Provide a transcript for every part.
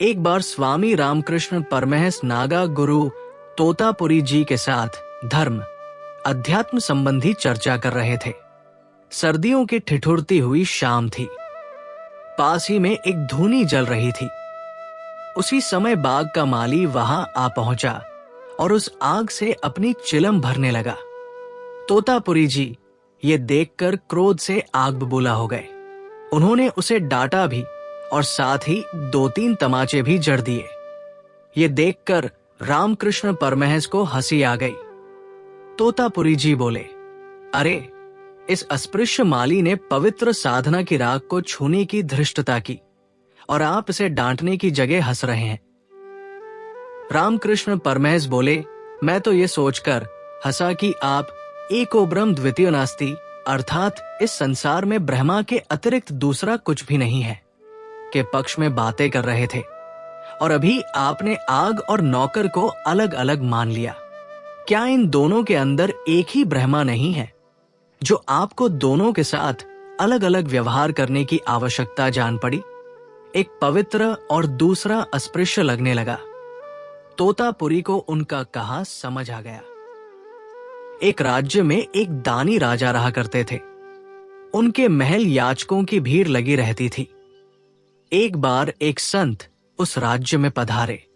एक बार स्वामी रामकृष्ण परमहंस नागा गुरु तोतापुरी जी के साथ धर्म अध्यात्म संबंधी चर्चा कर रहे थे। सर्दियों की ठिठुरती हुई शाम थी। पास ही में एक धूनी जल रही थी। उसी समय बाग का माली वहां आ पहुंचा और उस आग से अपनी चिलम भरने लगा। तोतापुरी जी ये देखकर क्रोध से आग बबूला हो गए। उन्होंने उसे डांटा भी और साथ ही 2-3 तमाचे भी जड़ दिए। ये देखकर रामकृष्ण परमहंस को हंसी आ गई। तोतापुरी जी बोले, अरे, इस अस्पृश्य माली ने पवित्र साधना की राख को छूने की धृष्टता की और आप इसे डांटने की जगह हंस रहे हैं। रामकृष्ण परमहंस बोले, मैं तो ये सोचकर हंसा कि आप एको ब्रह्म द्वितीय नास्ति अर्थात इस संसार में ब्रह्मा के अतिरिक्त दूसरा कुछ भी नहीं है के पक्ष में बातें कर रहे थे और अभी आपने आग और नौकर को अलग अलग मान लिया। क्या इन दोनों के अंदर एक ही ब्रह्मा नहीं है जो आपको दोनों के साथ अलग अलग व्यवहार करने की आवश्यकता जान पड़ी? एक पवित्र और दूसरा अस्पृश्य लगने लगा। तोतापुरी को उनका कहा समझ आ गया। एक राज्य में एक दानी राजा रहा करते थे। उनके महल याचकों की भीड़ लगी रहती थी। एक बार एक संत उस राज्य में पधारे।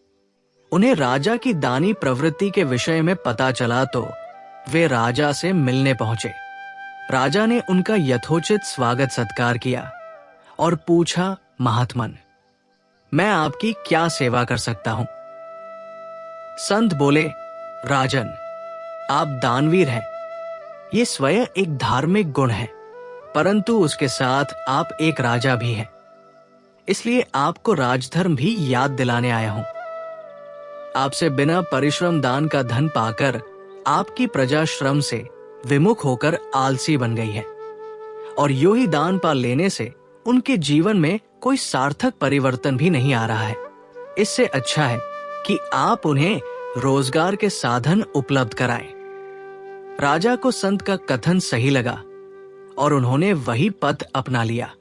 उन्हें राजा की दानी प्रवृत्ति के विषय में पता चला तो वे राजा से मिलने पहुंचे। राजा ने उनका यथोचित स्वागत सत्कार किया और पूछा, महात्मन, मैं आपकी क्या सेवा कर सकता हूं? संत बोले, राजन, आप दानवीर हैं। ये स्वयं एक धार्मिक गुण है, परंतु उसके साथ आप एक राजा भी हैं। इसलिए आपको राजधर्म भी याद दिलाने आया हूं। आपसे बिना परिश्रम दान का धन पाकर आपकी प्रजा श्रम से विमुख होकर आलसी बन गई है और यूं ही दान पा लेने से उनके जीवन में कोई सार्थक परिवर्तन भी नहीं आ रहा है। इससे अच्छा है कि आप उन्हें रोजगार के साधन उपलब्ध कराएं। राजा को संत का कथन सही लगा और उन्होंने वही पथ अपना लिया।